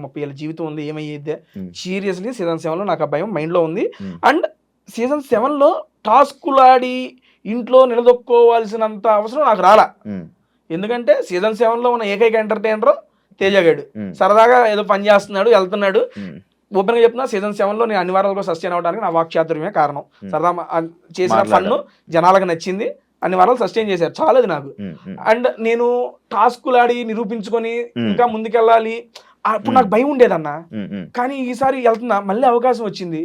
30 ఏళ్ళ జీవితం ఉంది, ఏమయ్యేదే సీరియస్లీ సీజన్ 7లో నాకు ఆ భయం మైండ్లో ఉంది. అండ్ సీజన్ 7లో టాస్కులాడి ఇంట్లో నిలదొక్కోవాల్సినంత అవసరం నాకు రాలా. ఎందుకంటే సీజన్ 7లో ఉన్న ఏకైక ఎంటర్టైనర్ తేజగాడు. సరదాగా ఏదో పని చేస్తున్నాడు, వెళ్తున్నాడు. ఓపెన్గా చెప్తున్నా, సీజన్ 7లో నేను అన్ని వారాలు సస్టైన్ అవ్వడానికి నా వాక్చాతుర్యమే కారణం. సరదా చేసిన ఫన్ను జనాలకు నచ్చింది, అన్ని వారాలు సస్టైన్ చేశారు, చాలది నాకు. అండ్ నేను టాస్కులాడి నిరూపించుకొని ఇంకా ముందుకెళ్ళాలి, అప్పుడు నాకు భయం ఉండేదన్న. కానీ ఈసారి వెళ్తున్నా, మళ్ళీ అవకాశం వచ్చింది.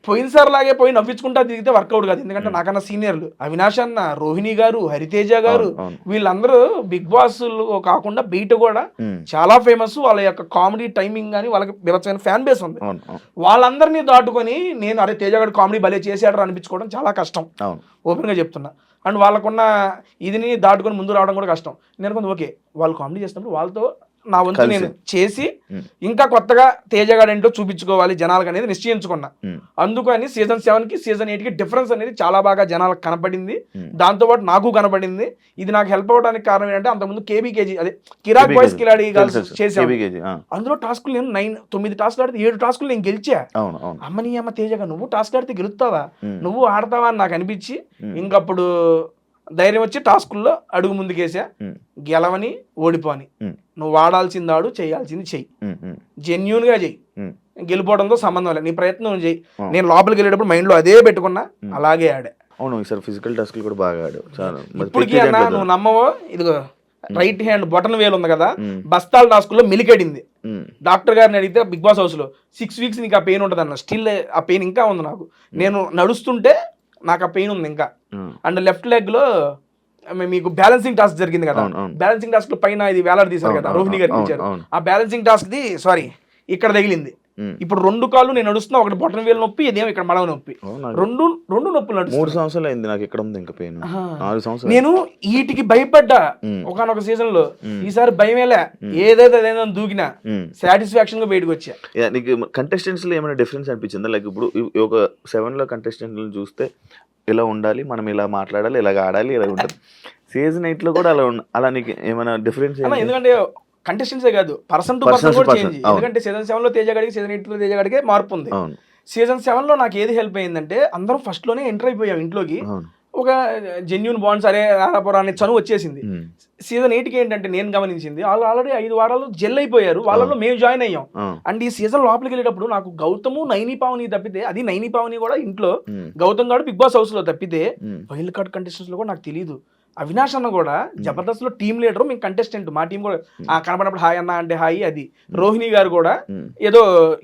పోయినసారి లాగే పోయి నవ్వించుకుంటా తిరిగితే వర్కౌట్ కాదు. ఎందుకంటే నాకన్నా సీనియర్లు అవినాష్ అన్న, రోహిణి గారు, హరితేజ గారు, వీళ్ళందరూ బిగ్ బాస్ కాకుండా బయట కూడా చాలా ఫేమస్. వాళ్ళ యొక్క కామెడీ టైమింగ్ కానీ వాళ్ళకి విలక్షణ ఫ్యాన్ బేస్ ఉంది. వాళ్ళందరినీ దాటుకొని నేను అరే తేజ గారు కామెడీ భలే చేసాడు అనిపించుకోవడం చాలా కష్టం, ఓపెన్గా చెప్తున్నా. అండ్ వాళ్ళకున్న ఇదిని దాటుకొని ముందు రావడం కూడా కష్టం. నేను కొంచెం ఓకే, వాళ్ళు కామెడీ చేసినప్పుడు వాళ్ళతో నా వంతు నేను చేసి ఇంకా కొత్తగా తేజగాడు ఏంటో చూపించుకోవాలి జనాలకు అనేది నిశ్చయించుకున్నా. అందుకని సీజన్ 7కి సీజన్ 8కి డిఫరెన్స్ అనేది చాలా బాగా జనాలకు కనపడింది, దాంతోపాటు నాకు కనపడింది. ఇది నాకు హెల్ప్ అవ్వడానికి కారణం ఏంటంటే అంతకుముందు కేబీకేజీ అదే కిరాక్ బాయ్స్ కిలాడి చేసాను. అందులో టాస్కులు నేను 9 టాస్కులు ఆడితే 7 టాస్కులు నేను గెలిచా. అమ్మని అమ్మ తేజగా నువ్వు టాస్క్ ఆడితే గెలుస్తావా, నువ్వు ఆడతావా అని నాకు అనిపించి ఇంకప్పుడు ధైర్యం వచ్చి టాస్కుల్లో అడుగు ముందుకేసా. గెలవని ఓడిపోని, నువ్వు ఆడాల్సింది ఆడు, చేయాల్సింది చెయ్యి, జెన్యూన్ గా చెయ్యి, గెలిపోవడంతో సంబంధం లేదు, నీ ప్రయత్నం చెయ్యి. నేను లోపలికి వెళ్ళేటప్పుడు మైండ్ లో అదే పెట్టుకున్నా, అలాగే ఆడా. అవును, ఈసారి ఫిజికల్ టాస్క్లు కూడా బాగా ఆడావు. ఇప్పటికీ అన్న నువ్వు నమ్మవో, ఇదిగో రైట్ హ్యాండ్ బొటన్ వేలు ఉంది కదా, బస్తాల టాస్కుల్లో మిలికెడింది. డాక్టర్ గారిని అడిగితే బిగ్ బాస్ హౌస్ లో 6 వీక్స్ నీకు ఆ పెయిన్ ఉంటుంది అన్న. స్టిల్ ఆ పెయిన్ ఇంకా ఉంది నాకు. నేను నడుస్తుంటే నాకు ఆ పెయిన్ ఉంది ఇంకా. అండ్ లెఫ్ట్ లెగ్ లో మీకు బ్యాలెన్సింగ్ టాస్క్ జరిగింది కదా, బ్యాలెన్సింగ్ టాస్క్ లో పైన ఇది వేలాడి తీశారు కదా, రోహిణి గారికి ఇచ్చారు. ఆ బ్యాలెన్సింగ్ టాస్క్ ది సారీ ఇక్కడ తగిలింది. ఇప్పుడు 2 కాళ్ళు నేను నడుస్తున్నా, ఒకటి బొటన్ వేలు నొప్పి, ఇదేమో ఇక్కడ మడవ నొప్పి, రెండు నొప్పులు నడుస్తుంది. 3 సంవత్సరాలు అయింది నాకు ఇక్కడ ఉంది ఇంకా పెయిన్. 4 సంవత్సరాలు నేను వీటికి భయపడ్డా ఒకనొక సీజన్ లో. ఈసారి భయమేలే, ఏదైతే అదేదో దూకినా సాటిస్ఫాక్షన్ గా బయటకు వచ్చా. నీకు కంటెస్టెంట్స్ లో ఏమైనా డిఫరెన్స్ అనిపించిందా? లైక్ ఇప్పుడు ఒక 7లో కంటెస్టెంట్ చూస్తే ఇలా ఉండాలి, మనం ఇలా మాట్లాడాలి, ఇలాగ ఆడాలి, ఇలా ఉంటుంది. సీజన్ 8లో కూడా అలా నీకు ఏమైనా డిఫరెన్స్? ఎందుకంటే కంటెస్టెంట్సే కాదు, పర్సన్ టు పర్సన్ కూడా చేంజ్. ఎందుకంటే సీజన్ 7లో తేజగాడికి, సీజన్ 8లో తేజగాడికి మార్పు ఉంది. సీజన్ 7లో నాకు ఏది హెల్ప్ అయిందంటే అందరం ఫస్ట్ లోనే ఎంటర్ అయిపోయాం ఇంట్లోకి, ఒక జెన్యూన్ బాండ్స్, అరే రారాపురాన్ని చనువు వచ్చేసింది. సీజన్ 8కి ఏంటంటే నేను గమనించింది, వాళ్ళు ఆల్రెడీ 5 వారాలు జెల్ అయిపోయారు, వాళ్ళలో మేము జాయిన్ అయ్యాం. అండ్ ఈ సీజన్ లోపలికి వెళ్ళేటప్పుడు నాకు గౌతము, నైని పావని తప్పితే, అది నైని పావని కూడా ఇంట్లో, గౌతమ్ గారు బిగ్ బాస్ హౌస్ లో తప్పితే వైల్డ్ కార్డ్ కంటెస్టెంట్స్ లో కూడా నాకు తెలియదు. అవినాష్ అన్న కూడా జబర్దస్త్ లో టీమ్ లీడర్, మేము కంటెస్టెంట్, మా టీం కూడా కనపడినప్పుడు హాయ్ అన్న అంటే హాయ్. అది రోహిణి గారు కూడా ఏదో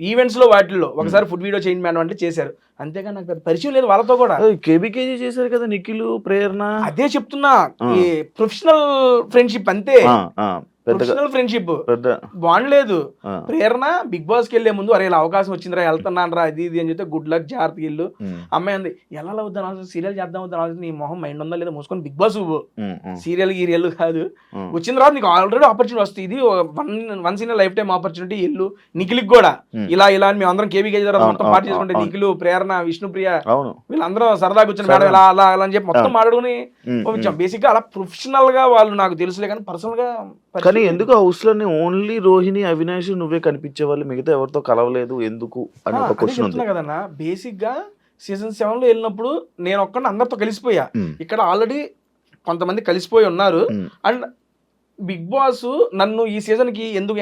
ఈవెంట్స్ లో వాటిల్లో ఒకసారి ఫుడ్ వీడియో చేయండి మేడం అంటే చేశారు, అంతేగా నాకు పెద్ద పరిచయం లేదు వాళ్ళతో కూడా. కేబీకేజీ చేశారు కదా నిఖిల్, ప్రేరణ. అదే చెప్తున్నా, ఈ ప్రొఫెషనల్ ఫ్రెండ్షిప్ అంతే, ప్రొఫెషనల్ ఫ్రెండ్షిప్ బాండ్ లేదు. ప్రేరణ బిగ్ బాస్ కి వెళ్లే ముందు అరే ఇలా అవకాశం వచ్చిందిరా, వెళ్తున్నాను రా, అది ఇది అని చెప్తే గుడ్ లక్, జాగ్రత్తగా వెళ్ళు. అమ్మాయి అంది ఎలా అవుద్దాం, సీరియల్ చేద్దాం అవుతాను, నీ మొహం మైండ్ ఉందా లేదా మూసుకొని బిగ్ బాస్ సీరియల్ గీరియల్ కాదు, వచ్చిన తర్వాత నీకు ఆల్రెడీ ఆపర్చునిటీ వస్తుంది, ఇది once in life time opportunity, ఎల్లు. నిఖిల్కి కూడా ఇలా ఇలా అని మేము అందరం కేబీకే మొత్తం పార్టీ చేసుకుంటే నిఖిల్, ప్రేరణ, విష్ణుప్రియ వీళ్ళందరూ సరదాగా వచ్చిన మేడం ఇలా అలా అలా అని చెప్పి మొత్తం మాట్లాడుకుని పంపించాం. బేసిక్ గా అలా ప్రొఫెషనల్ గా వాళ్ళు నాకు తెలుసులే, కానీ పర్సనల్ గా ఎందుకు హౌస్ లోనే ఓన్లీ రోహిణి, అవినాష్ నువ్వే కనిపించే వాళ్ళు, మిగతా ఎవరితో కలవలేదు ఎందుకు అని ఒక క్వశ్చన్ ఉంది కదన్నా. బేసిక్ గా సీజన్ 7లో వెళ్ళినప్పుడు నేను ఒక్కడిని అందరితో కలిసిపోయా, ఇక్కడ ఆల్రెడీ కొంతమంది కలిసిపోయి ఉన్నారు. అండ్ బిగ్ బాస్ నన్ను ఈ సీజన్ కి ఎందుకు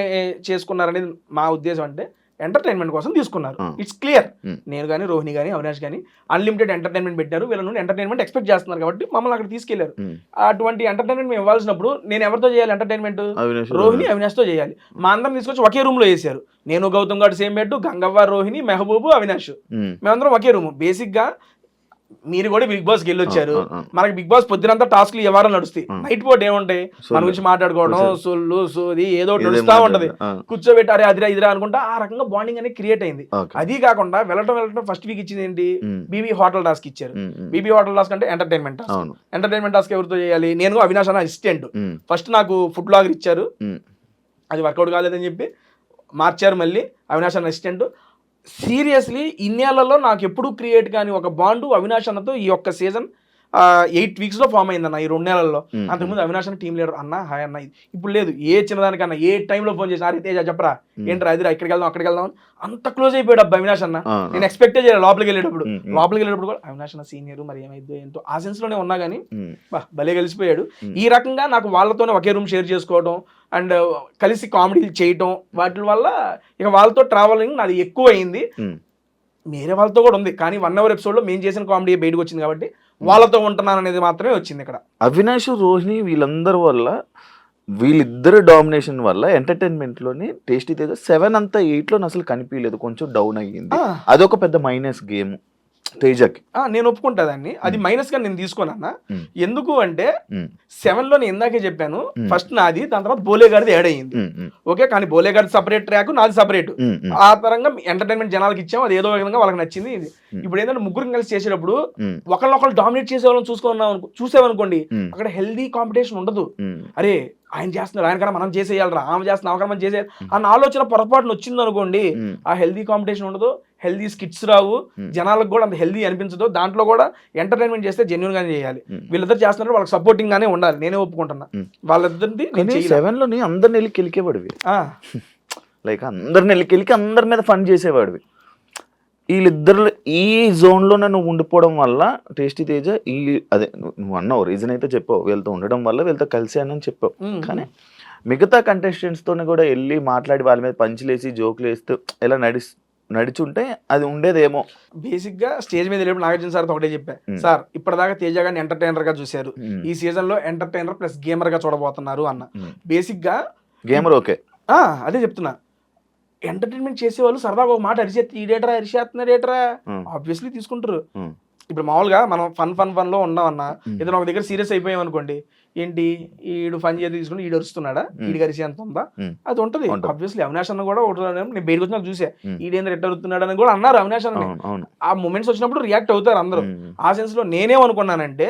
చేసుకున్నారనేది మా ఉద్దేశం అంటే ఎంటర్టైన్మెంట్ కోసం తీసుకున్నారు. It's clear. నేను కానీ, రోహిణి కానీ, అవినాష్ కానీ అన్లిమిటెడ్ ఎంటర్టైన్మెంట్ పెట్టారు, వీళ్ళ నుండి ఎంటర్టైన్మెంట్ ఎక్స్పెక్ట్ చేస్తున్నారు కాబట్టి మమ్మల్ని అక్కడ తీసుకెళ్లారు. అటువంటి ఎంటర్టైన్మెంట్ మేము ఇవ్వాల్సినప్పుడు నేను ఎవరితో చేయాలి ఎంటర్టైన్మెంట్? రోహిణి, అవినాష్ తో చేయాలి. మా అందరం తీసుకొచ్చి ఒకే రూమ్ లో వేసారు. నేను, గౌతమ్ గారు సేమ్ బెడ్, గంగవ్వ, రోహిణి, మెహబూబు, అవినాష్, మేమందరం ఒకే రూమ్. బేసిక్ గా మీరు కూడా బిగ్ బాస్కి వెళ్ళొచ్చారు, మనకి బిగ్ బాస్ పొద్దునంతా టాస్క్లు ఏ వారం నడుస్తాయి, నైట్ పూట ఏముంటాయి మన గురించి మాట్లాడుకోవడం, సొల్లు సోది ఏదో నడుస్తా ఉంటది, కూర్చోబెట్టారే అదిరా ఇదిరా అనుకుంటా ఆ రకంగా బాండింగ్ అనేది క్రియేట్ అయింది. అది కాకుండా వెళ్ళటం ఫస్ట్ వీక్ ఇచ్చింది ఏంటి, బీబీ హోటల్ టాస్క్ ఇచ్చారు. బీబీ హోటల్ టాస్క్ అంటే ఎంటర్టైన్మెంట్ టాస్క్. ఎంటర్టైన్మెంట్ టాస్క్ ఎవరితో చేయాలి? నేను, అవినాష్ అన్న అసిస్టెంట్. ఫస్ట్ నాకు ఫుడ్ బ్లాగర్ ఇచ్చారు, అది వర్కౌట్ కాలేదని చెప్పి మార్చారు, మళ్ళీ అవినాష్ అన్న అసిస్టెంట్. సీరియస్లీ ఇన్నేళ్లలో నాకు ఎప్పుడు క్రియేట్ కానీ ఒక బాండు అవినాష్ అన్నతో ఈ ఒక్క సీజన్ 8 weeks లో ఫామ్ అయిందన్న ఈ 2 నెలల్లో. అంతకుముందు అవినాష్ అన్న టీమ్ లీడర్ అన్న హాయ్ అన్న, ఇప్పుడు లేదు. ఏ చిన్నదానికన్నా ఏ టైంలో ఫోన్ చేసి అరే తేజ చెప్పరా ఏంట్రా అది ఇక్కడికి వెళ్దాం అక్కడికి వెళ్దాం అంత క్లోజ్ అయిపోయాడు అబ్బా అవినాష్ అన్న. నేను ఎక్స్పెక్టే చేయాలి లోపలికి వెళ్ళేటప్పుడు కూడా అవినాష్ అన్న సీనియర్ మరి ఏమైందో ఏంటో ఆ సెన్స్ లోనే ఉన్నా కానీ భలే కలిసిపోయాడు. ఈ రకంగా నాకు వాళ్ళతోనే ఒకే రూమ్ షేర్ చేసుకోవడం అండ్ కలిసి కామెడీలు చేయటం వాటి వల్ల ఇక వాళ్ళతో ట్రావెలింగ్ నాది ఎక్కువ అయింది. వేరే వాళ్ళతో కూడా ఉంది కానీ 1 hour ఎపిసోడ్ లో మేము చేసిన కామెడీ బయటకు వచ్చింది కాబట్టి వాళ్ళతో ఉంటున్నాను అనేది మాత్రమే వచ్చింది ఇక్కడ. అవినాష్ రోహిణి వీళ్ళందరి వల్ల వీళ్ళిద్దరు డామినేషన్ వల్ల ఎంటర్టైన్మెంట్ లోని టేస్టీ తేజ 7 అంతా 8 లో అసలు కనిపించలేదు, కొంచెం డౌన్ అయ్యింది. అదొక పెద్ద మైనస్ గేమ్ తేజకి. నేను ఒప్పుకుంటా దాన్ని, అది మైనస్ గా నేను తీసుకోనన్నా. ఎందుకు అంటే 7 లో నేను ఇందాకే చెప్పాను ఫస్ట్ నాది, దాని తర్వాత బోలేగాడిది యాడ్ అయ్యింది. ఓకే, కానీ బోలేగాడి సపరేట్ ట్రాక్ నాది సపరేట్. ఆ తరంగా ఎంటర్టైన్మెంట్ జనాలకు ఇచ్చాం, అది ఏదో విధంగా వాళ్ళకి నచ్చింది. ఇప్పుడు ఏంటంటే ముగ్గురు కలిసి చేసేటప్పుడు ఒకళ్ళొకళ్ళు డామినేట్ చేసే వాళ్ళని చూసేవనుకోండి అక్కడ హెల్దీ కాంపిటీషన్ ఉండదు. అరే ఆయన చేస్తున్నారు ఆయన కన్నా మనం చేసేయాలరా, ఆమె చేస్తున్నా ఆమె కన్నా మనం చేసేయాలి అన్న ఆలోచన పొరపాటున వచ్చింది అనుకోండి, ఆ హెల్దీ కాంపిటీషన్ ఉండదు, హెల్దీ స్కిట్స్ రావు, జనాలకు కూడా అంత హెల్దీ అనిపించదు. దాంట్లో కూడా ఎంటర్టైన్మెంట్ చేస్తే జెన్యూన్ గానే చేయాలి. వీళ్ళిద్దరు చేస్తున్నారు వాళ్ళకి సపోర్టింగ్ గానే ఉండాలి, నేనే ఒప్పుకుంటున్నా. వాళ్ళిద్దరిది 7 లోని అందరిని వెళ్ళి కెలికేవాడివి, లైక్ అందరిని వెళ్ళి కెలికి అందరి మీద ఫన్ చేసేవాడివి. వీళ్ళిద్దరు ఈ జోన్లోనే నువ్వు ఉండిపోవడం వల్ల టేస్టీ తేజ అదే నువ్వు అన్నావు రీజన్ అయితే చెప్పావు, వీళ్ళతో ఉండడం వల్ల వీళ్ళతో కలిసి అని చెప్పావు. కానీ మిగతా కంటెస్టెంట్స్తోనే కూడా వెళ్ళి మాట్లాడి వాళ్ళ మీద పంచులేసి జోకులు వేస్తూ ఇలా నడిచుంటే అది ఉండేదేమో. బేసిక్ గా స్టేజ్ మీద వెళ్ళినప్పుడు నాగార్జున సార్ ఒకటే చెప్పా, సార్ ఇప్పటిదాకా తేజ గారిని ఎంటర్టైనర్ గా చూశారు, ఈ సీజన్ లో ఎంటర్టైనర్ ప్లస్ గేమర్ గా చూడబోతున్నారు అన్న. బేసిక్ గా గేమర్ ఓకే అదే చెప్తున్నా, ఎంటర్టైన్మెంట్ చేసేవాళ్ళు సరదాగా ఒక మాట అరిచేస్తున్నారేట్రా ఆబ్వియస్లీ తీసుకుంటారు. ఇప్పుడు మామూలుగా మనం ఫన్ లో ఉన్నామన్నా, ఏదైనా ఒక దగ్గర సీరియస్ అయిపోయాం అనుకోండి, ఏంటి ఈడు ఫన్ చేసి తీసుకుని ఈడు అరుస్తున్నాడా, ఈడు అరిసి ఎంత ఉందా, అది ఉంటది. ఆబ్వియస్లీ అవినాష్ అన్న కూడా నేను బయటకు వచ్చినా చూసా, ఈడేంద్ర ఎట్ట అరుతున్నాడు అని కూడా అన్నారు అవినాష్ అన్న. ఆ మూమెంట్స్ వచ్చినప్పుడు రియాక్ట్ అవుతారు అందరూ. ఆ సెన్స్ లో నేనేమనుకున్నానంటే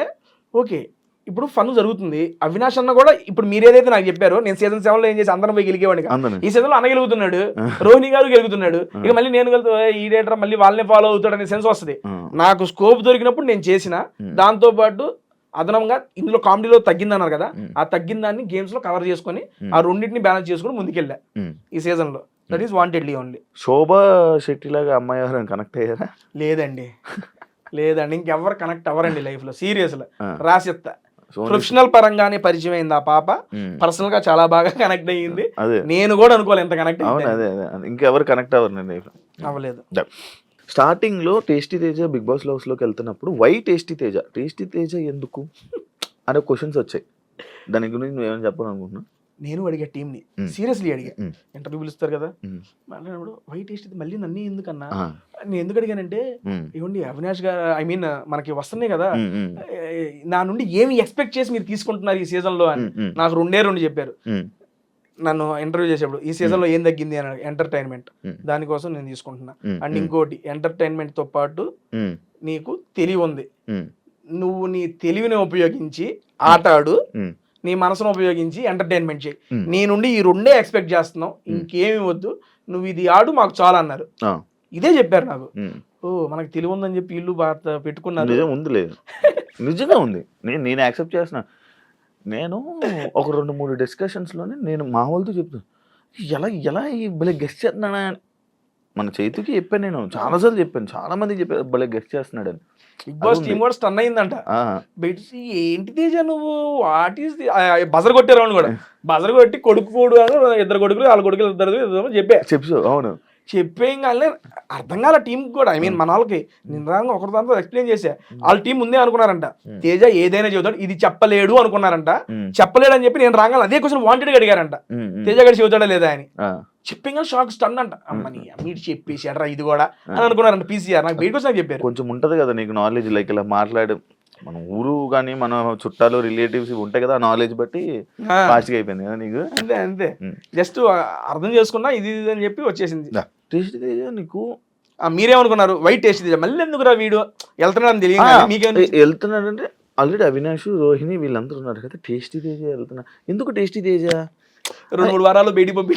ఓకే ఇప్పుడు ఫన్ జరుగుతుంది, అవినాష్ అన్న కూడా ఇప్పుడు మీరేదైతే నాకు చెప్పారో నేను సీజన్ 7 లో ఏం చేసి అందరం పోయి గెలికేవాడిని, ఈ సీజన్ లో అన్న గెలుగుతున్నాడు, రోహిణి గారు గెలుగుతున్నాడు, ఇక మళ్ళీ నేను ఈ డేటర్ మళ్ళీ వాళ్ళనే ఫాలో అవుతాడు అనే సెన్స్ వస్తుంది. నాకు స్కోప్ దొరికినప్పుడు నేను చేసిన దాంతో పాటు అదనంగా ఇందులో కామెడీలో తగ్గిందన్నారు కదా, ఆ తగ్గిన దాన్ని గేమ్స్ లో కవర్ చేసుకుని ఆ రెండింటిని బ్యాలెన్స్ చేసుకుని ముందుకెళ్ళా ఈ సీజన్ లో. That is wantedly only. Shobha Shetty లాగా అమ్మాయి ఎవరైనా కనెక్ట్ అయ్యారా? లేదండి ఇంకెవరు కనెక్ట్ అవ్వరండి లైఫ్ లో, సీరియస్ లో రాసిత్తా. ప్రొఫెషనల్ పరంగానే పరిచయం అయింది ఆ పాప, పర్సనల్ గా చాలా బాగా కనెక్ట్ అయ్యింది. నేను కూడా అనుకోవాలి ఎంత కనెక్ట్ ఇంకెవరు కనెక్ట్ అవ్వలేదు. స్టార్టింగ్ లో tasty Teja Bigg Boss house లోకి వెళ్తున్నప్పుడు వై టేస్టీ తేజ ఎందుకు అనే క్వశ్చన్స్ వచ్చాయి. దాని గురించి నువ్వేమైనా చెప్పాలనుకుంటున్నా? నేను అడిగా టీమ్ ని, సీరియస్లీ అడిగా, ఇంటర్వ్యూ పిలుస్తారు కదా మాట్లాడినప్పుడు వైట్ టేస్ట్ మళ్ళీ నన్ను ఎందుకన్నా, నేను ఎందుకు అడిగానంటే ఇవ్వండి అవినాష్ గారు ఐ మీన్ మనకి వస్తున్నాయి కదా, నా నుండి ఏమి ఎక్స్పెక్ట్ చేసి మీరు తీసుకుంటున్నారు ఈ సీజన్ లో అని నాకు 2 చెప్పారు నన్ను ఇంటర్వ్యూ చేసేప్పుడు. ఈ సీజన్ లో ఏం తగ్గింది అని, ఎంటర్టైన్మెంట్, దానికోసం నేను తీసుకుంటున్నా. అండ్ ఇంకోటి ఎంటర్టైన్మెంట్ తో పాటు నీకు తెలివి ఉంది, నువ్వు నీ తెలివిని ఉపయోగించి ఆట ఆడు, నీ మనసును ఉపయోగించి ఎంటర్టైన్మెంట్ చేయి, నీ నుండి ఈ 2 ఎక్స్పెక్ట్ చేస్తున్నావు, ఇంకేమి వద్దు, నువ్వు ఇది ఆడు మాకు చాలా అన్నారు. ఇదే చెప్పారు నాకు. మనకు తెలివి ఉందని చెప్పి ఇల్లు పెట్టుకున్నారు. నిజంగా ఉంది, నేను యాక్సెప్ట్ చేస్తున్నా. నేను ఒక 2-3 డిస్కషన్స్ లోనే నేను మా వాళ్ళతో చెప్తాను, ఎలా భలే గెస్ట్ చేస్తున్నాడా, మన చేతికి చెప్పాను, నేను చాలాసార్లు చెప్పాను, చాలా మంది చెప్పారు భలే గెస్ట్ చేస్తున్నాడు అని. బిగ్ బాస్ టీమ్ కూడా స్టన్ అయిందంట, ఏంటి తేజ నువ్వు వాట్ ఈస్ బజర్ కొట్టారు కూడా, బజర్ కొట్టి కొడుకు 2 కొడుకులు 4 కొడుకులు 2 చెప్పా. అవును చెప్పేం కానీ అర్థం కాల టీం కూడా, ఐ మీన్ మన వాళ్ళకి నిజంగా ఒకరి దాంతో ఎక్స్ప్లెయిన్ చేసా. వాళ్ళ టీం ముందే అనుకున్నారంట తేజ ఏదైనా చెబుతాడు, ఇది చెప్పలేడు అనుకున్నారంట. చెప్పలేడు అని చెప్పి నేను రాగాలి అదే క్వశ్చన్ వాంటెడ్ గా అడిగారంట, తేజ గడి చెబుతాడా లేదా అని. చెప్పిన షాక్ స్టన్ అంట, అమ్మని మీరు చెప్పేసి అడ్రా ఇది కూడా అని అనుకున్నారంట పీసీఆర్. నాకు బయటకు వచ్చి చెప్పారు. కొంచెం ఉంటది కదా నీకు నాలెడ్జ్, లైక్ ఇలా మాట్లాడు, మన ఊరు కానీ మన చుట్టాలు రిలేటివ్స్ ఉంటాయి కదా, ఆ నాలెడ్జ్ బట్టి ఫాస్ట్గా అయిపోయింది కదా నీకు. అంతే జస్ట్ అర్థం చేసుకున్నా ఇది అని చెప్పి వచ్చేసింది. టేస్టీ తేజ నీకు మీరేమనుకున్నారు వైట్ టేస్టీ తేజ మళ్ళీ ఎందుకురా వీడు వెళ్తున్నాడని తెలియదు, మీకేమైనా వెళ్తున్నాడంటే ఆల్రెడీ అవినాష్ రోహిణి వీళ్ళందరూ ఉన్నారు కదా, టేస్టీ తేజ వెళ్తున్నా ఎందుకు? టేస్టీ తేజ 2-3 వారాలు బయటికి పంపి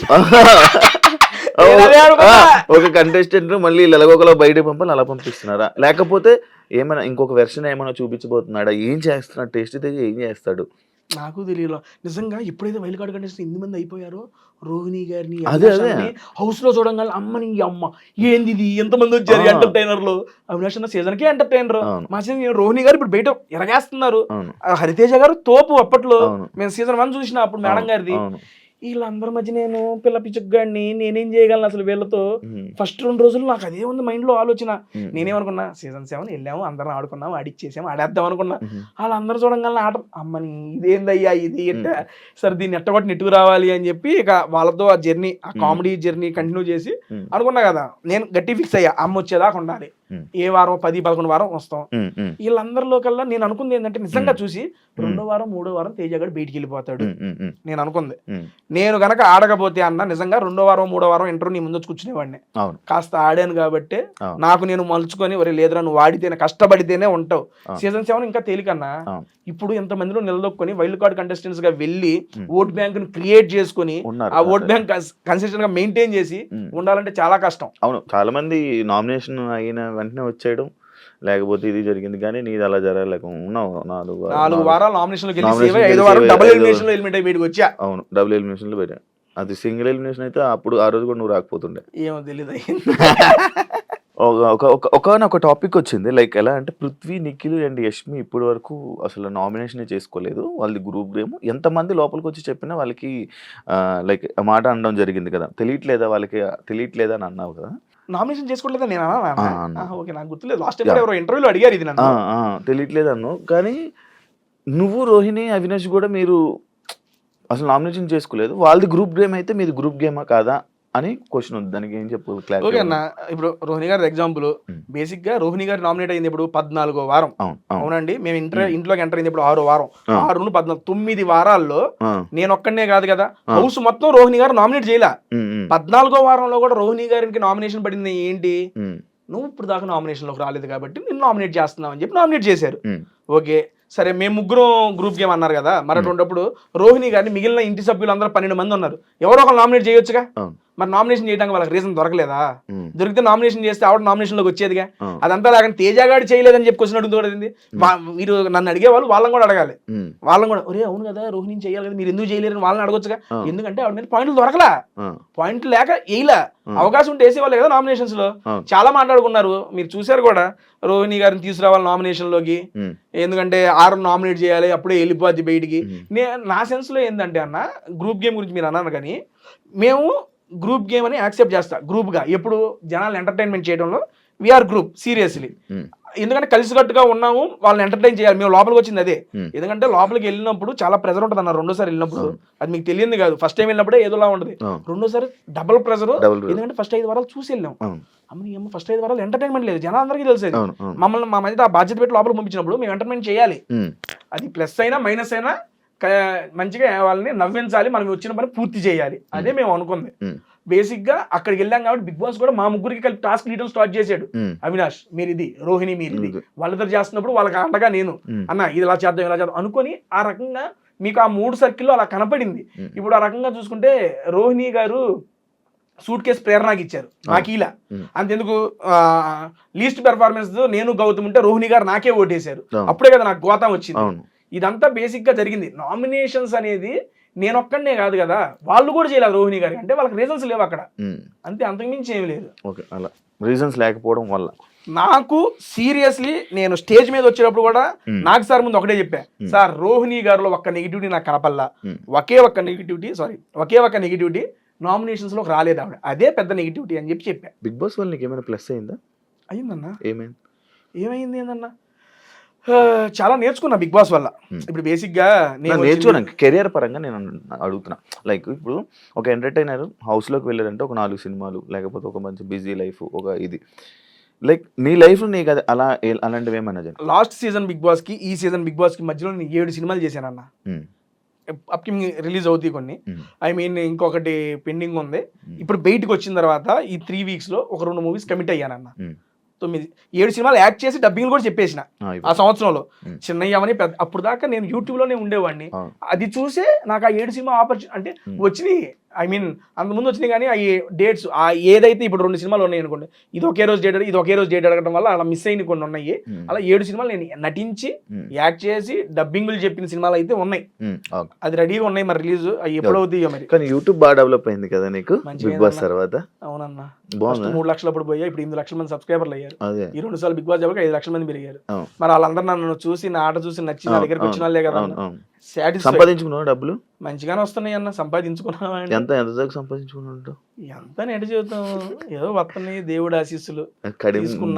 ఒక కంటెస్టెంట్ మళ్ళీ ఎలాగోకలా బయట పంపాలి, అలా పంపిస్తున్నారా? లేకపోతే ఏమైనా ఇంకొక వెర్షన్ ఏమైనా చూపించబోతున్నాడా? ఏం చేస్తున్నాడు? టేస్ట్ తేజ ఏం చేస్తాడు? నాకు తెలియదు నిజంగా. ఎప్పుడైతే వైల్డ్ కార్డ్ కంటెస్టెంట్ ఎన్ని మంది అయిపోయారో, రోహిణి గారిని అదే అదే హౌస్ లో చూడంగానే అమ్మని అమ్మ ఏంది ఇది, ఎంతమంది వచ్చారు ఎంటర్టైనర్లు. అవినాష్ అన్న సీజన్ కే ఎంటర్టైనర్, మా సీజన్ రోహిణి గారు ఇప్పుడు బయట ఎరగేస్తున్నారు. హరితేజ గారు తోపు అప్పట్లో. మేము సీజన్ 1 చూసిన అప్పుడు మేడం గారిది. వీళ్ళందరి మధ్య నేను పిల్ల పిచ్చుగాడిని, నేనేం చేయగలను అసలు వీళ్ళతో? ఫస్ట్ 2 రోజులు నాకు అదే ఉంది మైండ్ లో ఆలోచన. నేనేమనుకున్నా, సీజన్ 7 వెళ్ళాము, అందరం ఆడుకున్నాము, ఆడిచ్చేసాము, ఆడేద్దాం అనుకున్నా. వాళ్ళందరూ చూడంగానే ఆట అమ్మని ఇదేందయ్యా ఇది ఎట్ట, సరే దీన్ని ఎట్టబట్టి నెట్టుకు రావాలి అని చెప్పి ఇక వాళ్ళతో ఆ జర్నీ, ఆ కామెడీ జర్నీ కంటిన్యూ చేసి అనుకున్నా కదా. నేను గట్టి ఫిక్స్ అయ్యా, అమ్మ వచ్చేదాకా ఉండాలి. ఏ వారం 10-11 వారం వస్తాం. వీళ్ళందరిలో కల్లా నేను అనుకుంది ఏంటంటే, నిజంగా చూసి 2వ వారం 3వ వారం తేజగాడు బయటికి వెళ్ళిపోతాడు నేను అనుకుంది. నేను గనక ఆడకపోతే అన్న నిజంగా 2వ వారం 3వ వారం ఇంటర్వ్యూ నీ ముందు కూర్చునేవాడిని. కాస్త ఆడాను కాబట్టి నాకు నేను మలుచుకొని, ఒరే లేదురా నువ్వు ఆడితేనే కష్టపడితేనే ఉంటావు. సీజన్ 7 ఇంకా తేలికన్నా. ఇప్పుడు ఇంతమందిలో నిలదొక్కుని వైల్డ్ కార్డ్ కంటెస్టెంట్స్ గా వెళ్ళి ఓట్ బ్యాంక్ ను క్రియేట్ చేసుకుని ఆ ఓట్ బ్యాంక్ కన్సిస్టెంట్ గా మెయింటైన్ చేసి ఉండాలంటే చాలా కష్టం. అవును, చాలా మంది నామినేషన్ అయిన వెంటనే వచ్చేయడం, లేకపోతే ఇది జరిగింది. కానీ నీది అలా జరగలేక ఉన్నావు 4 వారాలు నామినేషన్ లో గెలిచి 5వ వారం డబుల్ ఎలిమినేషన్ లో ఎలిమినేట్ అయ్యి బయటకు వచ్చా. అవును, డబుల్ ఎలిమినేషన్ లో పెట్టా. అది సింగిల్ ఎలిమినేషన్ అయితే అప్పుడు ఆ రోజు కూడా నువ్వు రాకపోతుండే. ఏమో తెలియదు. ఒక టాపిక్ వచ్చింది, లైక్ ఎలా అంటే పృథ్వీ, నిఖిల్ అండ్ యష్మి ఇప్పటి వరకు అసలు నామినేషన్ చేసుకోలేదు. వాళ్ళది గ్రూప్ గేమ్. ఎంతమంది లోపలికి వచ్చి చెప్పినా వాళ్ళకి లైక్ మాట అనడం జరిగింది కదా. తెలియట్లేదా వాళ్ళకి, తెలియట్లేదా అని అన్నావు కదా. నామినేషన్ చేసుకోవట్లేదా నేను అన్నా? ఓకే, నాకు గుర్తులేదు. లాస్ట్ టైం ఎవరో ఇంటర్వ్యూలో అడిగారు ఇది నన్ను. తెలియట్లేదు అన్ను. కానీ నువ్వు, రోహిణి, అవినాష్ కూడా మీరు అసలు నామినేషన్ చేసుకోలేదు. వాళ్ళది గ్రూప్ గేమ్ అయితే మీది గ్రూప్ గేమా కాదా అని క్వశ్చన్ ఉంది. దానికి ఏం చెప్పు? ఓకే అన్న, ఇప్పుడు రోహిణి గారి ఎగ్జాంపుల్, బేసిక్ గా రోహిణి గారు నామినేట్ అయింది ఇప్పుడు 14వ వారం. అవునండి, మేము ఇంట్లోకి ఎంటర్ అయింది ఇప్పుడు 6వ వారం. 6 నుండి 14, 9 వారాల్లో నేను ఒక్కడనే కాదు కదా, హౌస్ మొత్తం రోహిణి గారు నామినేట్ చేయలే. 14వ వారంలో కూడా రోహిణి గారికి నామినేషన్ పడింది. ఏంటి, నువ్వు ఇప్పుడు దాకా నామినేషన్ లోకి రాలేదు కాబట్టి నేను నామినేట్ చేస్తున్నావు అని చెప్పి నామినేట్ చేశారు. ఓకే సరే, మేము ముగ్గురం గ్రూప్ గేమ్ అన్నారు కదా. మరి అటువంటిప్పుడు రోహిణి గారిని మిగిలిన ఇంటి సభ్యులు అందరూ 12 మంది ఉన్నారు, ఎవరో ఒకరు నామినేట్ చేయొచ్చుగా. మరి నామినేషన్ చేయడానికి వాళ్ళకి రీజన్ దొరకలేదా? దొరికితే నామినేషన్ చేస్తే ఆవిడ నామినేషన్ లోకి వచ్చేదిగా. అదంతా లేక తేజగాడు చేయలేదని చెప్పి క్వశ్చన్ అడుగుతుంది. మీరు నన్ను అడిగే వాళ్ళు వాళ్ళని కూడా అడగాలి. వాళ్ళని కూడా, ఒరే అవును కదా రోహిణి చేయాలి కదా, మీరు ఎందుకు చేయలేరని వాళ్ళని అడగొచ్చుగా. ఎందుకంటే ఆవిడ మీద పాయింట్లు దొరకలా, పాయింట్లు లేక వేయలా. అవకాశం ఉంటే వేసేవాళ్ళు కదా నామినేషన్స్ లో. చాలా మాట్లాడుకున్నారు, మీరు చూసారు కూడా. రోహిణి గారిని తీసుకురావాలి నామినేషన్ లోకి, ఎందుకంటే 6 నామినేట్ చేయాలి, అప్పుడే వెళ్ళిపోద్ది బయటికి. నా సెన్స్ లో ఏంటంటే అన్న, గ్రూప్ గేమ్ గురించి మీరు అన్నారు కానీ, మేము గ్రూప్ గేమ్ అని యాక్సెప్ట్ చేస్తా గ్రూప్ గా. ఎప్పుడు జనాలు ఎంటర్టైన్మెంట్ చేయడంలో వీఆర్ గ్రూప్ సీరియస్లీ. ఎందుకంటే కలిసికట్టుగా ఉన్నాము, వాళ్ళని ఎంటర్టైన్ చేయాలి. మేము లోపలికి వచ్చింది అదే. ఎందుకంటే లోపలికి వెళ్ళినప్పుడు చాలా ప్రెజర్ ఉంటుంది అన్న. 2వ సారి వెళ్ళినప్పుడు అది మీకు తెలియదు కాదు. ఫస్ట్ టైం వెళ్ళినప్పుడే ఏదోలా ఉంటుంది, 2వ సారి డబుల్ ప్రెజర్. ఎందుకంటే ఫస్ట్ 5 వారాలు చూసి వెళ్ళాం. అమ్మ ఫస్ట్ 5 వారాలు ఎంటర్టైన్మెంట్ లేదు, జనాలందరికీ తెలిసేది. మమ్మల్ని మా మధ్య ఆ బాధ్యత పెట్టి లోపలికి పంపించినప్పుడు మేము ఎంటర్టైన్మెంట్ చేయాలి. అది ప్లస్ అయినా మైనస్ అయినా మంచిగా వాళ్ళని నవ్వించాలి, మనం వచ్చిన పని పూర్తి చేయాలి. అదే మేము అనుకుంది. బేసిక్ గా అక్కడికి వెళ్ళాం కాబట్టి బిగ్ బాస్ కూడా మా ముగ్గురికి కలిపి టాస్క్ ఇవ్వడం స్టార్ట్ చేశాడు. అవినాష్ మీరు ఇది, రోహిణి మీరు ఇది, వాళ్ళిద్దరు చేస్తున్నప్పుడు వాళ్ళకి అండగా నేను, అన్న ఇది ఇలా చేద్దాం ఇలా చేద్దాం అనుకొని ఆ రకంగా మీకు ఆ 3 సర్కిల్లో అలా కనపడింది. ఇప్పుడు ఆ రకంగా చూసుకుంటే రోహిణి గారు సూట్ కేసు ప్రేరణకి ఇచ్చారు, నాకు ఇలా. అంతెందుకు లీస్ట్ పెర్ఫార్మెన్స్ నేను గౌతమ్ ఉంటే రోహిణి గారు నాకే ఓటేశారు. అప్పుడే కదా నాకు గోతం వచ్చింది. ఇదంతా బేసిక్ గా జరిగింది. నామినేషన్స్ అనేది నేను ఒక్కడనే కాదు కదా, వాళ్ళు కూడా చేయలేదు రోహిణి గారికి. అంటే వాళ్ళకి రీజన్స్ లేవు అక్కడ, అంతే, అంతకుమించి ఏమి లేదు. అలా రీజన్స్ లేకపోవడం వల్ల నాకు సీరియస్లీ నేను స్టేజ్ మీద వచ్చేటప్పుడు కూడా నాకు సార్ ముందు ఒకటే చెప్పా, సార్ రోహిణి గారిలో ఒక్క నెగిటివిటీ నాకు కనపల్లా, ఒకే ఒక్క నెగిటివిటీ నామినేషన్స్ లోకి రాలేదు ఆవిడ, అదే పెద్ద నెగిటివిటీ అని చెప్పా. బిగ్ బాస్ వల్ల నీకు ఏమైనా ప్లస్ అయిందా? అయిందన్నా. ఏమైంది ఏందన్నా, చాలా నేర్చుకున్నా బిగ్ బాస్ వల్ల. ఇప్పుడు బేసిక్ గా నేను నేర్చుకున్నాను కెరియర్ పరంగా నేను అడుగుతున్నా. లైక్ ఇప్పుడు ఒక ఎంటర్టైనర్ హౌస్ లోకి వెళ్ళారంటే ఒక 4 సినిమాలు, లేకపోతే ఒక మంచి బిజీ లైఫ్, ఒక ఇది. లైక్ నీ లైఫ్ లో నీకు అలా అలాంటివి ఏమన్నా? లాస్ట్ సీజన్ బిగ్ బాస్ కి ఈ సీజన్ బిగ్ బాస్ కి మధ్యలో నేను 7 సినిమాలు చేశానన్న. అప్కమింగ్ రిలీజ్ అవుతాయి కొన్ని, ఐ మీన్ ఇంకొకటి పెండింగ్ ఉంది. ఇప్పుడు బయటకు వచ్చిన తర్వాత ఈ 3 వీక్స్ లో ఒక 2 మూవీస్ కమిట్ అయ్యానన్న. 7 సినిమాలు యాక్ట్ చేసి డబ్బింగ్ కూడా చెప్పేసిన ఆ సంవత్సరంలో. చిన్నయ్యమని అప్పుడు దాకా నేను యూట్యూబ్ లోనే ఉండేవాడిని. అది చూసే నాకు ఆ 7 సినిమా ఆపర్చునిటీ అంటే వచ్చినాయి. ఐ మీన్ అంత ముందు వచ్చినాయి కానీ అవి డేట్స్ ఏదైతే ఇప్పుడు 2 సినిమాలు ఉన్నాయి అనుకోండి, ఇది ఒకే రోజు డేట్ అడగడం వల్ల అలా మిస్ అయిన కొన్ని ఉన్నాయి. అలా 7 సినిమాలు నేను నటించి యాక్ట్ చేసి డబ్బింగ్లు చెప్పిన సినిమాలు అయితే ఉన్నాయి. అది రెడీగా ఉన్నాయి, మరి రిలీజ్ అవి ఎప్పుడు అవుతాయో మరి. కానీ యూట్యూబ్ బాగా డెవలప్ అయింది కదా నీకు బిగ్ బాస్ తర్వాత. అవునన్నా, బాగుంది. 3 లక్షలు అప్పుడు పోయా, ఇప్పుడు 8 లక్షల మంది సబ్స్క్రైబర్లు అయ్యారు. అదే ఈ 2 సార్లు బిగ్ బాస్ చెప్పక 5 లక్షల మంది పెరిగారు. మరి వాళ్ళందరూ నన్ను చూసి నా ఆట చూసి నచ్చి నా దగ్గరికి వచ్చిన వాళ్ళే కదా. సంపాదించుకున్నావు డబ్బులు మంచిగానే వస్తున్నాయి అన్న, సంపాదించుకున్నావా? ఎంత దాకా సంపాదించుకున్నావు? ఎంత నెట జీవితం ఏదో వస్తున్నాయి, దేవుడు ఆశీస్సులు.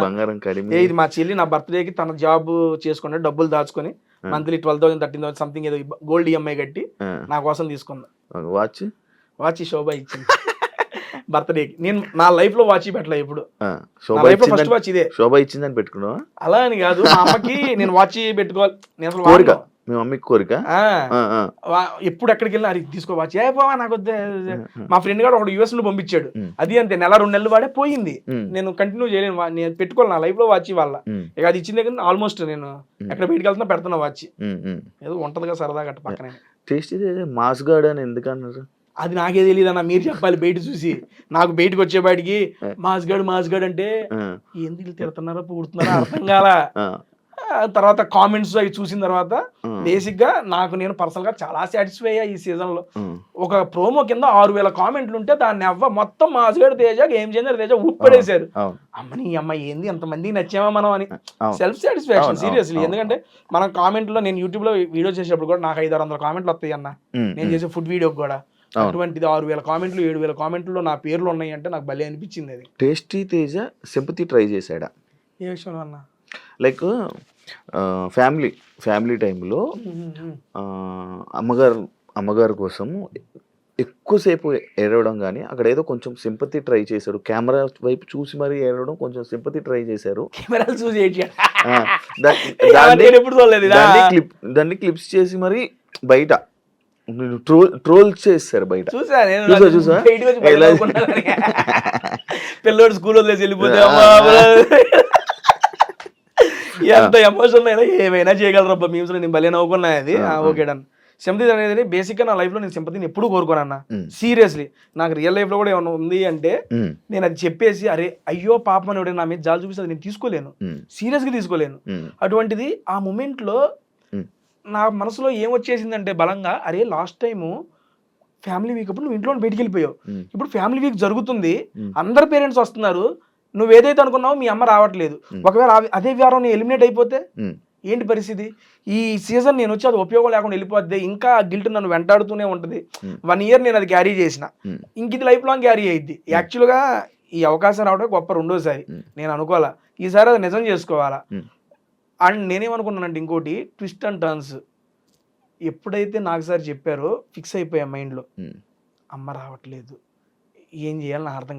బంగారం కడిమి. ఇది మా చెల్లి నా బర్త్డేకి తన జాబ్ చేసుకుని డబ్బులు దాచుకొని మంత్లీ 12,000 13,000 సంథింగ్ ఏదో గోల్డ్ ఈఎంఐ కట్టి నా కోసం తీసుకుందా. వాచ్ శోభ ఇచ్చింది బర్త్డేకి. నేను నా లైఫ్ లో వాచ్ పెట్టలే ఎప్పుడు. ఫస్ట్ వాచ్ ఇదే. శోభ ఇచ్చిందని పెట్టుకున్నావా? అలా అని కాదు, మా అమ్మకి నేను వాచ్ పెట్టుకోవాలి, నేను అసలు కోరిక, మీ మమ్మీకి కోరిక. ఎప్పుడు ఎక్కడికి వెళ్ళినా అది తీసుకో వాచ్, ఏ పోవా నాకు వద్దే. మా ఫ్రెండ్ గారు ఒకడు US లో పంపించాడు, అది అంతే నెల 2 నెలలు వాడే పోయింది. నేను కంటిన్యూ చేయలేను, నేను పెట్టుకోవాలి నా లైఫ్ లో వాచ్ వాళ్ళ. ఇక అది ఇచ్చింది దగ్గర ఆల్మోస్ట్ నేను ఎక్కడ బయటకు వెళ్తున్నా పెడుతున్నా వాచ్. ఏదో ఉంటదిగా సరదాగా అట్ట పక్కనే. టేస్ట్ మాస్ గార్డ్ అని ఎందుకన్నారు? అది నాకే తెలియదు అన్న, మీరు చెప్పాలి బయట చూసి. నాకు బయటకు వచ్చే బయటికి మాస్ గడ్ అంటే ఎందుకు తిడుతున్నారో పుడుతున్నారో అర్థం కాలా. తర్వాత కామెంట్స్ అవి చూసిన తర్వాత బేసిక్ గా నాకు నేను పర్సనల్ గా చాలా సాటిస్ఫై అయ్యా. ఈ సీజన్ లో ఒక ప్రోమో కింద 6,000 కామెంట్లు ఉంటే దాన్ని మొత్తం మాస్గడ్ తేజ గేమ్ చేంజర్ తేజ ఊపడేశారు. అమ్మని అమ్మ ఏంది ఎంతమందికి నచ్చామా మనం అని సెల్ఫ్ సాటిస్ఫాక్షన్ సీరియస్లీ. ఎందుకంటే మనం కామెంట్ లో, నేను యూట్యూబ్ లో వీడియో చేసేటప్పుడు కూడా నాకు 500-600 కామెంట్లు వస్తాయి అన్న, నేను చేసే ఫుడ్ వీడియోకి కూడా. అటువంటిది 6,000 కామెంట్లు 7,000 కామెంట్లు నా పేర్లు ఉన్నాయి అంటే నాకు భలే అనిపించింది. అది టేస్టీ తేజ సింపతి ట్రై చేశాడా? ఏ విషయంలో అన్న? లైక్ ఫ్యామిలీ టైంలో అమ్మగారు కోసం ఎక్కువసేపు ఏడవడం కానీ అక్కడ ఏదో కొంచెం సింపతి ట్రై చేశాడు. కెమెరా వైపు చూసి మరి ఏడవడం, కొంచెం సింపతి ట్రై చేశారు. కెమెరాలు చూసి దాన్ని క్లిప్స్ చేసి మరి బయట ట్రోల్ చేస్తారు బయట. చూసా పిల్లోడు స్కూల్ వదిలేసి వెళ్ళిపోతే ఎంత ఎమోషన్ అయినా ఏమైనా చేయగలరబ్బా మీమ్స్. నేను భలే నవ్వుకున్నా అది. Okay done. సింపతి అనేది బేసిక్ గా నా లైఫ్ లో నేను సింపతిని ఎప్పుడు కోరుకోనన్నా సీరియస్లీ. నాకు రియల్ లైఫ్ లో కూడా ఏమైనా ఉంది అంటే నేను అది చెప్పేసి అరే అయ్యో పాపం అని నా మీద జాలి చూపిస్తే నేను తీసుకోలేను, సీరియస్ గా తీసుకోలేను. అటువంటిది ఆ మూమెంట్ లో నా మనసులో ఏమొచ్చేసిందంటే బలంగా, అరే లాస్ట్ టైము ఫ్యామిలీ వీక్ అప్పుడు నువ్వు ఇంట్లో బయటికి వెళ్ళిపోయావు, ఇప్పుడు ఫ్యామిలీ వీక్ జరుగుతుంది, అందరు పేరెంట్స్ వస్తున్నారు, నువ్వు ఏదైతే అనుకున్నావో మీ అమ్మ రావట్లేదు, ఒకవేళ అదే వారం నేను ఎలిమినేట్ అయిపోతే ఏంటి పరిస్థితి? ఈ సీజన్ నేను వచ్చి అది ఉపయోగం లేకుండా వెళ్ళిపోద్ది, ఇంకా గిల్ట్ నన్ను వెంటాడుతూనే ఉంటుంది. 1 year నేను అది క్యారీ చేసిన, ఇంక ఇది లైఫ్ లాంగ్ క్యారీ అయ్యిద్ది. యాక్చువల్గా ఈ అవకాశం రావడం గొప్ప రెండోసారి, నేను అనుకోవాలా ఈసారి అది నిజం చేసుకోవాలా. అండ్ నేనేమనుకున్నానంటే ఇంకోటి ట్విస్ట్ అండ్ టర్న్స్ ఎప్పుడైతే నాకు సార్ చెప్పారో ఫిక్స్ అయిపోయా మైండ్లో, అమ్మ రావట్లేదు ఏం చేయాలి నాకు అర్థం కావట్లేదు.